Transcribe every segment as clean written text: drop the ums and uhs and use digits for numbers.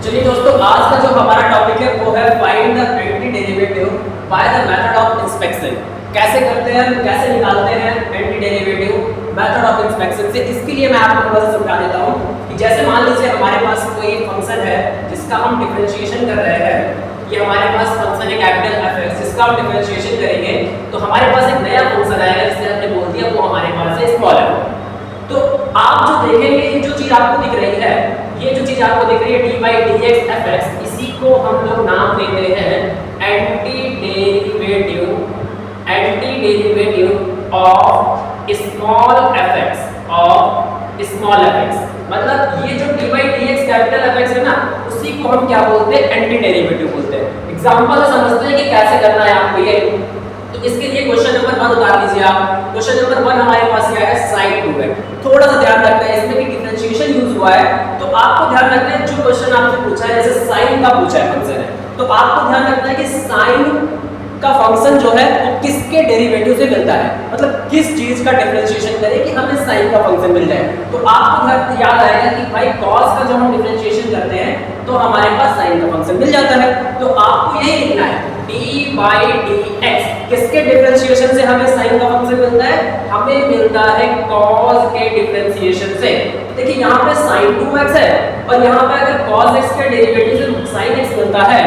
चलिए दोस्तों, आज का जो हमारा टॉपिक है वो है find the anti derivative by the method of inspection. कैसे करते हैं, कैसे निकालते हैं anti derivative method of inspection से। इसके लिए मैं आपको थोड़ा सा समझा देता हूँ कि जैसे मान लीजिए हमारे पास कोई फंक्शन है जिसका हम डिफरेंशिएशन कर रहे हैं। ये हमारे पास फंक्शन है कैपिटल f(x), जिसका हम डिफरेंशिएशन करेंगे तो हमारे पास एक नया फंक्शन आएगा जिसे हमने बोल दिया वो हमारे पास है स्मॉल f। तो आप जो देखेंगे, ये जो चीज आपको दिख रही है, ये जो चीज आपको दिख रही है dy dx fx, इसी को हम लोग नाम देते हैं anti derivative of small fx। मतलब ये जो dy dx कैपिटल fx है ना, उसी को हम क्या बोलते हैं, एंटी डेरिवेटिव बोलते हैं। एग्जांपल से समझते हैं कि कैसे करना है आपको ये। तो इसके लिए क्वेश्चन नंबर 1 उतार लीजिए आप। क्वेश्चन नंबर 1 हमारे पास क्या है, sin 2x। थोड़ा सा ध्यान रखना है इसमें कि डिफरेंशिएशन यूज हुआ है, तो आपको ध्यान रखना है जो क्वेश्चन आपसे पूछा है, जैसे sin का पूछा है फंक्शन है, तो आपको ध्यान रखना है कि sin का फंक्शन जो है वो किसके डेरिवेटिव से मिलता है, मतलब किस चीज का डिफरेंशिएशन करें कि हमें sin का फंक्शन मिल जाए। तो आपको याद आएगा कि भाई cos का जब हम डिफरेंशिएशन करते हैं तो हमारे पास sin का फंक्शन मिल जाता है। तो आपको यही लिखना है dy dx, किसके डिफरेंशिएशन से हमें sin का फंक्शन मिलता है, हमें मिलता है cos के डिफरेंशिएशन से। देखिए यहाँ पे sin 2x है और यहाँ पे अगर cos x के डेरिवेटिव से sin x मिलता है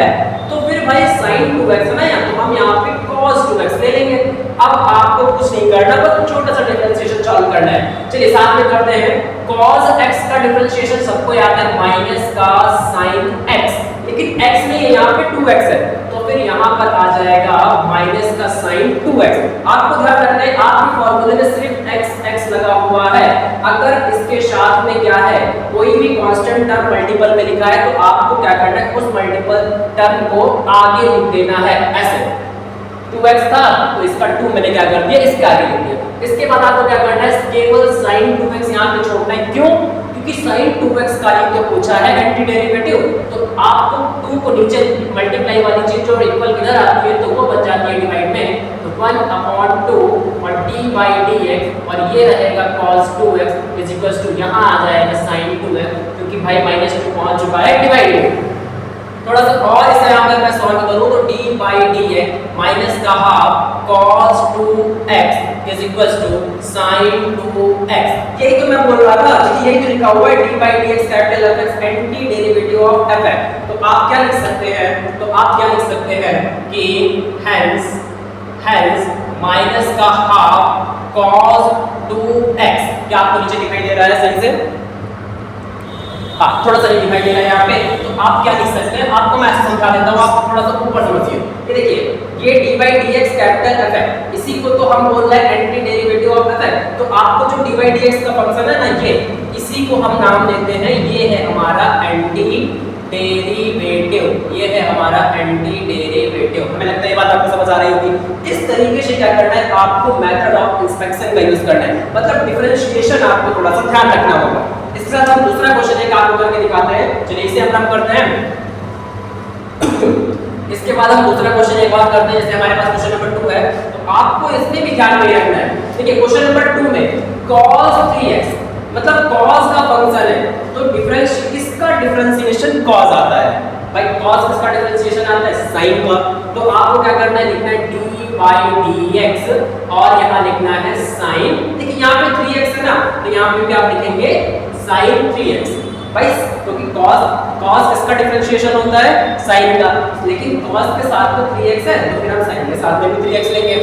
तो फिर भाई sin 2x है ना, या तो हम यहाँ पे cos 2x ले लेंगे। अब आपको कुछ नहीं करना, बस छोटा सा डिफरेंशिएशन चालू करना है। चलिए साथ में करते हैं। cos x का डिफरेंशिएशन सबको याद है माइनस का sin x, लेकिन x नहीं है, यहाँ पे 2x है, तो फिर यहाँ पर आ जाएगा माइनस का sin 2x। आपको ध्यान रखना है आपके फॉर्मूले में सिर्फ x लगा हुआ है। अगर इसके साथ में क्या है, कोई भी कांस्टेंट टर्म मल्टीपल में लिखा है तो आपको क्या करना है, उस मल्टीपल टर्म को आगे लिख देना है। ऐसे 2x था तो इसका 2 मैंने क्या कर दिया, इसके आगे लिख दिया। इसके बाद आपको क्या करना है, केवल sin 2x यहाँ पे छोड़ना है। क्यों? क्योंकि sin 2x का ये तो पूछा है एंटी डेरिवेटिव, तो आपको 2 को नीचे मल्टीप्लाई वाली चीज जो इक्वल किधर आती है तो वो बन जाती है डिवाइड में, तो 1/2 और dy dx, और ये रहेगा cos 2x is equal to यहाँ आ जाएगा sin 2x, क्योंकि भाई -2 पहुंच चुका है डिवाइड में। थोड़ा सा और इसे यहाँ पर मैं सॉल्व करूँ तो dy dx माइनस का half cos 2x is equal to sin 2x। यही तो मैं बोल रहा था कि यही तो लिखा हुआ है dy dx capital fx anti derivative of fx। तो आप क्या लिख सकते हैं, तो आप क्या लिख सकते हैं कि hence माइनस का हाफ cos 2x। क्या आपको नीचे दिखाई दे रहा है सही से? हाँ, थोड़ा सा नहीं दिखाई दे रहा है यहाँ पे, तो आप क्या लिख सकते हैं, आपको मैं समझा देता हूँ, आप थोड़ा सा ऊपर समझिए। ये देखिए ये dy dx कैपिटल fx, इसी को तो हम बोल रहे हैं एंटी डेरिवेटिव ऑफ fx। तो आपको जो dy dx का फंक्शन है ना, ये इसी को हम नाम देते हैं, ये है हमारा एंटी डेरिवेटिव, ये है हमारा एंटी डेरिवेटिव। हमें लगता है ये बात आपको समझ आ रही होगी। इस तरीके से क्या करना है, आपको मेथड ऑफ इंस्पेक्शन का यूज करना है, मतलब डिफरेंशिएशन आपको थोड़ा सा ध्यान रखना होगा। इसके साथ हम दूसरा क्वेश्चन एक आपको करके दिखाते हैं। चलिए इसे हम करते हैं। इसके बाद हम दूसरा क्वेश्चन एक बार करते हैं। जैसे हमारे पास क्वेश्चन नंबर 2 है, तो आपको इसमें भी ध्यान में रखना है। देखिए क्वेश्चन नंबर 2 में cos 3x, मतलब cos का फंक्शन है, तो किसका डिफरेंशिएशन cos आता है, भाई cos किसका डिफरेंशिएशन आता है, sin का। तो आपको क्या करना है, लिखना है dy dx और यहाँ लिखना है sin। देखिए यहाँ पे 3x है ना, तो यहाँ पे भी आप लिखेंगे sin 3x भाई, क्योंकि cos किसका डिफरेंशिएशन होता है, sin का, लेकिन cos के साथ तो 3x है तो फिर हम sin के साथ में भी 3x लेंगे।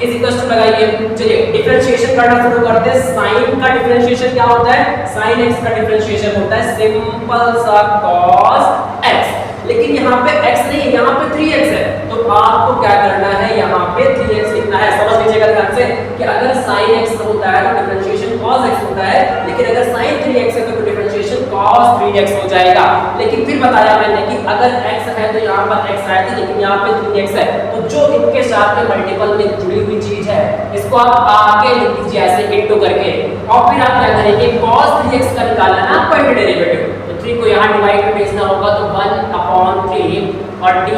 इज इक्वल टू लगाइए। चलिए डिफरेंशिएशन करना शुरू करते हैं। sin का डिफरेंशिएशन क्या होता है, sin x का डिफरेंशिएशन होता है सिंपल सा cos x, लेकिन यहाँ पे x नहीं है, यहाँ पे 3x है, तो आपको क्या करना है, यहाँ पे 3x लिखना है। समझ लीजिएगा ध्यान से कि अगर sin x होता है तो डिफरेंशिएशन cos x होता है, लेकिन अगर sin 3x है तो डिफरेंशिएशन cos 3x हो जाएगा। लेकिन फिर बताया मैंने कि अगर x है तो यहाँ पर x आएगा, लेकिन यहाँ पे 3x है, तो जो इनके साथ में मल्टीपल में जुड़ी हुई चीज है इसको आप आगे लिख दीजिए ऐसे इनटू करके, और फिर आप क्या करेंगे, cos 3x का निकालना ना आपको एंटी डेरिवेटिव, तो 3 को यहाँ डिवाइड में भेजना होगा, तो 1/3 और dy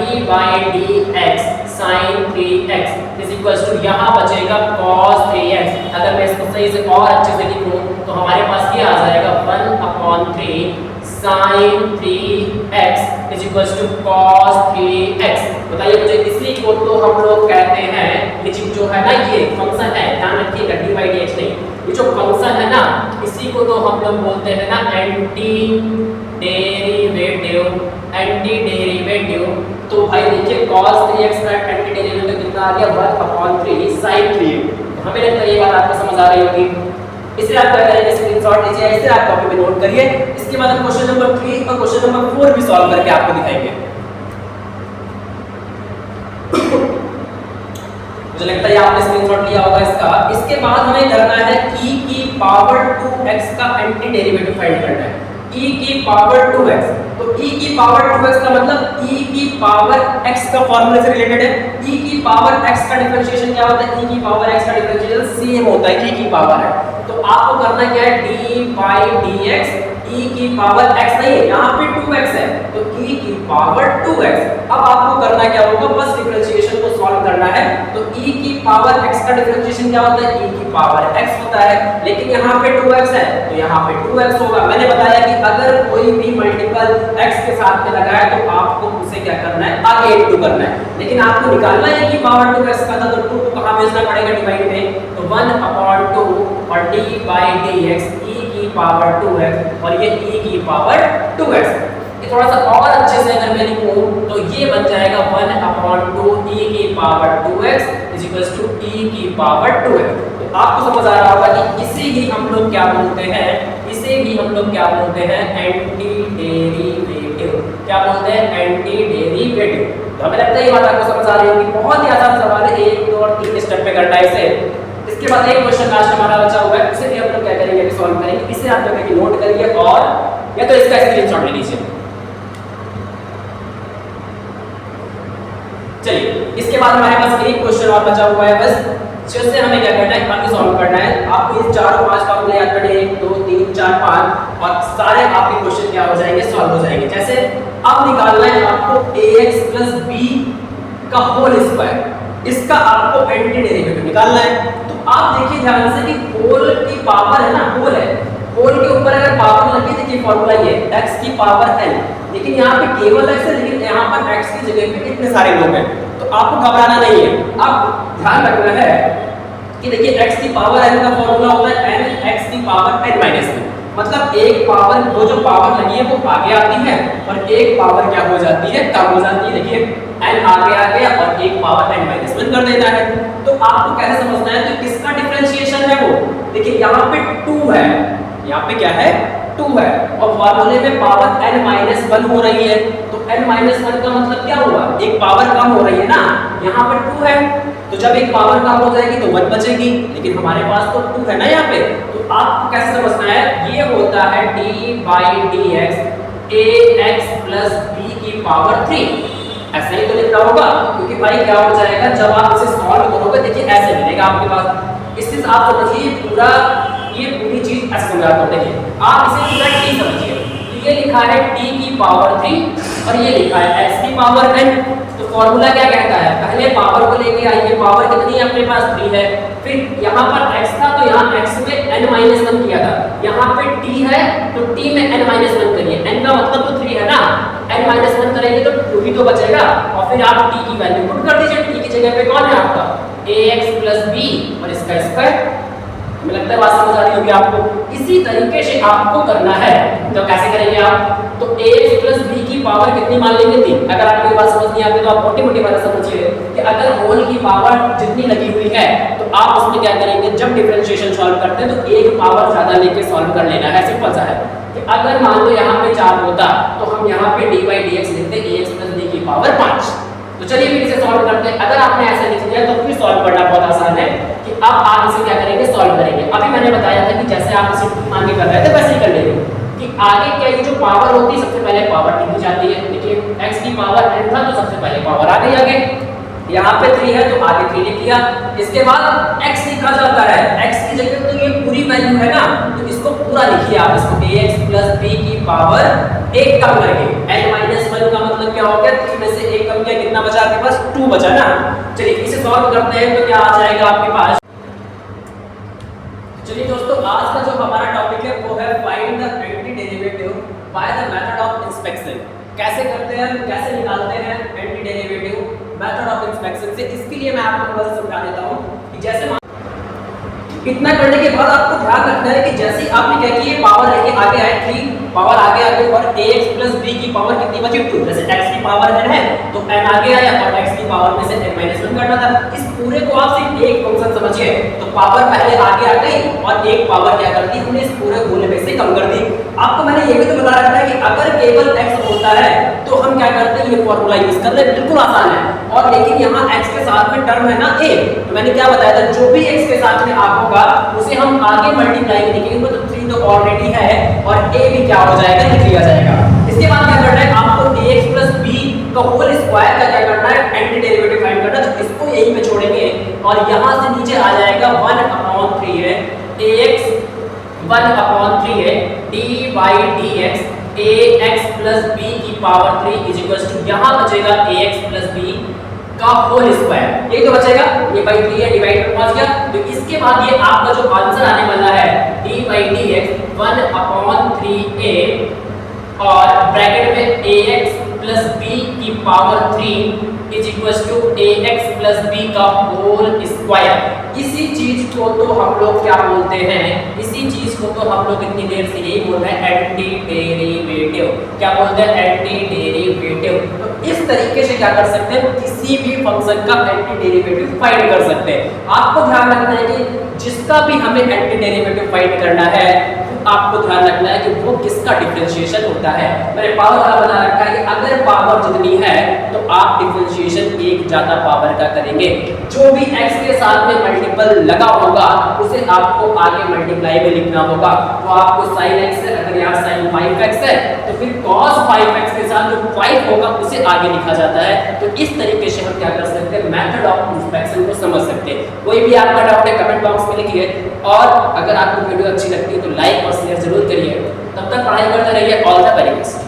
dx sin 3x is equal to यहाँ बचेगा cos 3x। अगर मैं इसको सही से और अच्छे से लिखूं तो हमारे पास ये आ जाएगा 1/3 sin 3x is equal to cos 3x। बताइए मुझे, इसी को तो हम लोग कहते हैं, ये जो है ना, ये फंक्शन है, ध्यान रखिएगा, dy dx नहीं, ये जो फंक्शन है ना, इसी को तो हम लोग बोलते हैं ना एंटी डेरिवेटिव। तो भाई देखिए cos 3x का एंटी डेरिवेटिव कितना आ गया, 1/3 sin 3। हमें लगता है ये बात आपको समझ आ रही होगी। इसे आप क्या करेंगे, स्क्रीनशॉट लीजिए, इसे आप कॉपी पे नोट करिए। इसके बाद हम क्वेश्चन नंबर 3 और क्वेश्चन नंबर 4 भी सॉल्व करके आपको दिखाएंगे। मुझे लगता है आपने स्क्रीनशॉट लिया होगा इसका। इसके बाद हमें करना है e की पावर 2x का एंटी डेरिवेटिव फाइंड करना है, e की पावर 2x। तो e की पावर 2x का मतलब e की पावर x का फार्मूला से रिलेटेड है। e की पावर x का डिफरेंशिएशन क्या होता है, e की पावर x का डिफरेंशिएशन सेम होता है e की पावर है। तो आपको करना क्या है, dy dx, e की पावर x नहीं है, यहाँ पे 2x है, तो e की पावर 2x। अब आपको करना क्या होगा, बस डिफरेंशिएशन को सॉल्व करना है। तो e की पावर x का डिफरेंशिएशन क्या होता है, e की पावर x होता है, लेकिन यहाँ पे 2x है तो यहाँ पे 2x होगा। मैंने बताया कि अगर कोई भी मल्टीपल x के साथ में लगाए तो आपको उसे क्या करना है, आगे इंटू करना है, लेकिन आपको निकालना है कि पावर 2x का था तो 2 को कहाँ भेजना पड़ेगा, डिवाइड में, तो 1/2 और dy dx e की पावर 2x और ये e की पावर 2x। ये थोड़ा सा और अच्छे से अगर मैं लिखूं तो ये बन जाएगा 1/2 e की power 2x is equal to e की पावर 2x। तो आपको समझ आ रहा होगा कि इसे ही हम लोग क्या बोलते हैं, इसे भी हम लोग क्या बोलते हैं, एंटी डेरिवेटिव। क्या बोलते हैं, एंटी डेरिवेटिव। तो हमें लगता है ये बात आपको समझ आ रही होगी। बहुत ही आसान सवाल है, 1 2 और 3 स्टेप पे करना है इसे। इसके बाद एक क्वेश्चन लास्ट हमारा बचा हुआ है, इसे भी हम लोग क्या करेंगे, अभी सॉल्व करेंगे। इसे आप लोग नोट करिए और या तो इसका स्क्रीनशॉट ले लीजिए। चलिए, इसके बाद हमारे पास एक क्वेश्चन और बचा हुआ है बस, जिससे हमें क्या करना है, बाकी सॉल्व करना है। आपको ये 4 और 5 फॉर्मूले याद करने, 1 2 3 4 5, और सारे आपके क्वेश्चन क्या हो जाएंगे, सॉल्व हो जाएंगे। जैसे अब निकालना है आपको ax + b का होल स्क्वायर, इसका आपको एंटी डेरिवेटिव निकालना है। तो आप देखिए ध्यान से कि होल की पावर है ना, होल है, होल के ऊपर अगर पावर लगी, देखिए फॉर्मूला ये x की पावर n, लेकिन यहाँ पे केवल x है, लेकिन यहाँ पर x की जगह पे इतने सारे लोग हैं, तो आपको घबराना नहीं है। अब ध्यान रखना है कि देखिए x की पावर n का फॉर्मूला होता है n x की पावर n - 1, मतलब एक पावर, वो जो पावर लगी है वो आगे आती है और एक पावर क्या हो जाती है, कम हो जाती है। देखिए n आगे आ गया और एक पावर n - 1 कर देता है। तो आपको कैसे समझना है, तो किसका डिफरेंशिएशन है वो, देखिए यहाँ पे 2 है, यहाँ पे क्या है, 2 है, और फॉर्मूले में पावर n - 1 हो रही है, तो n - 1 का मतलब क्या हुआ, एक पावर कम हो रही है ना, यहाँ पर 2 है, तो जब एक पावर कम हो जाएगी तो 1 बचेगी, लेकिन हमारे पास तो 2 है ना यहाँ पे। तो आपको कैसे समझना है, ये होता है dy dx ax + b की पावर 3, ऐसे ही तो लिखना होगा, क्योंकि भाई क्या हो जाएगा, जब आप इसे सॉल्व करोगे, देखिए ऐसे मिलेगा आपके पास। इससे आप समझिए पूरा, ये पूरी चीज ऐसे समझाता हूं। देखिए आप इसे पूरा t समझिए, तो ये लिखा है t की पावर 3 और ये लिखा है x की पावर n। तो फॉर्मूला क्या कहता है, पहले पावर को लेके आइए, पावर कितनी है अपने पास, 3 है, फिर यहाँ पर x था तो यहाँ x में n - 1 किया था, यहाँ पे t है तो t में n - 1 करिए, n का मतलब तो 3 है ना, n - 1 करेंगे तो 2 ही तो बचेगा, और फिर आप t की वैल्यू पुट कर दीजिए। t की जगह पे कौन है आपका, ax + b और इसका स्क्वायर। मुझे लगता है बात समझ आ रही होगी आपको। इसी तरीके से आपको करना है, तो कैसे करेंगे आप, तो ax + b की पावर कितनी मान लेंगे, 3। अगर आपको ये बात समझ नहीं आती तो आप मोटी-मोटी बात समझिए कि अगर होल की पावर जितनी लगी हुई है तो आप उसमें क्या करेंगे, जब डिफरेंशिएशन सॉल्व करते हैं तो एक पावर ज्यादा लेके सॉल्व कर लेना है। सिंपल सा है कि अगर मान लो यहाँ पे 4 होता तो हम यहाँ पे dy dx लिखते ax + b की पावर 5। तो चलिए फिर इसे सॉल्व करते हैं। अगर आपने ऐसे लिख दिया तो फिर सॉल्व करना बहुत आसान है कि अब आप इसे क्या करेंगे, सॉल्व करेंगे। अभी मैंने बताया था कि जैसे आप इसे आगे कर रहे थे वैसे ही कर लेंगे, कि आगे क्या ये जो पावर होती है सबसे पहले पावर दी जाती है। देखिए x की पावर n था तो सबसे पहले पावर आ गई आगे, यहाँ पे 3 है तो आगे 3 लिख लिया। इसके बाद x लिखा जाता है, x की जगह तो ये पूरी वैल्यू है ना, तो इसको पूरा लिखिए आप, इसको ax + b की पावर 1 कम करके, n - 1 का मतलब क्या हो गया, 3 में से 1 कम किया, कितना बचा आपके पास, 2 बचा ना। चलिए इसे सॉल्व करते हैं तो क्या आ जाएगा आपके पास। चलिए दोस्तों, आज का जो हमारा टॉपिक है वो है find the anti derivative by the method of inspection. कैसे करते हैं, कैसे निकालते हैं anti derivative method of inspection से। इसके लिए मैं आपको थोड़ा सा समझा देता हूं कि जैसे इतना करने के बाद आपको ध्यान रखना है कि जैसे आपने क्या किया, पावर लेके आगे आए 3, पावर आगे आगे और ax प्लस b की पावर कितनी बची 2। जैसे x की पावर n है तो n आगे आया और x की पावर में से n माइनस 1 करना था। इस पूरे को आप सिर्फ एक फंक्शन समझिए, तो पावर पहले आगे आ गई और एक पावर क्या कर दी, हमने इस पूरे गोले में से कम कर दी। आपको मैंने ये भी तो बता रखा है कि अगर केवल x होता है तो हम क्या करते हैं, ये फॉर्मूला यूज कर ले, बिल्कुल आसान है। और लेकिन यहाँ x के साथ में टर्म है ना a, तो मैंने क्या बताया था, जो भी x के साथ में आ होगा उसे हम आगे मल्टीप्लाई करेंगे तो 3 तो ऑलरेडी है और a भी क्या हो जाएगा, लिख लिया जाएगा। इसके बाद क्या करना है आपको, ax प्लस b का होल स्क्वायर का क्या करना है, एंटी डेरिवेटिव फाइंड करना है। तो इसको यहीं पे छोड़ेंगे और यहाँ से नीचे आ जाएगा 1/3 है ax, 1/3 है dy dx ax plus b की पावर 3 इज इक्वल टू, यहाँ बचेगा ax प्लस b का होल स्क्वायर। ये तो बचेगा, ये बाई 3 है, डिवाइड में पहुंच गया। तो इसके बाद ये आपका जो आंसर आने वाला है dy dx 1/3a और ब्रैकेट में ax प्लस b की power 3 is equal to ax plus b का होल स्क्वायर। इसी चीज को तो हम लोग क्या बोलते हैं, इसी चीज को तो हम लोग इतनी देर से यही बोल रहे हैं एंटी डेरिवेटिव। क्या बोलते हैं, एंटी डेरिवेटिव। तो इस तरीके से क्या कर सकते हैं, किसी भी फंक्शन का एंटी डेरिवेटिव फाइंड कर सकते हैं। आपको ध्यान रखना है कि जिसका भी हमें एंटी डेरिवेटिव फाइंड करना है, आपको ध्यान रखना है कि वो किसका डिफरेंशिएशन होता है। मैंने पावर वाला बना रखा है कि अगर पावर जितनी है तो आप डिफरेंशिएशन एक ज्यादा पावर का करेंगे। जो भी x के साथ में मल्टीपल लगा होगा उसे आपको आगे मल्टीप्लाई में लिखना होगा। तो आपको sin x है, अगर यहाँ sin 5x है तो फिर cos 5x के साथ जो 5 होगा उसे आगे लिखा जाता है। तो इस तरीके से हम क्या कर सकते हैं, मेथड ऑफ इंस्पेक्शन को समझ सकते हैं। कोई भी आपका डाउट है कमेंट बॉक्स में लिखिए और अगर आपको वीडियो अच्छी लगती है तो लाइक और शेयर जरूर करिए। तब तक पढ़ाई करते रहिए। All the very best.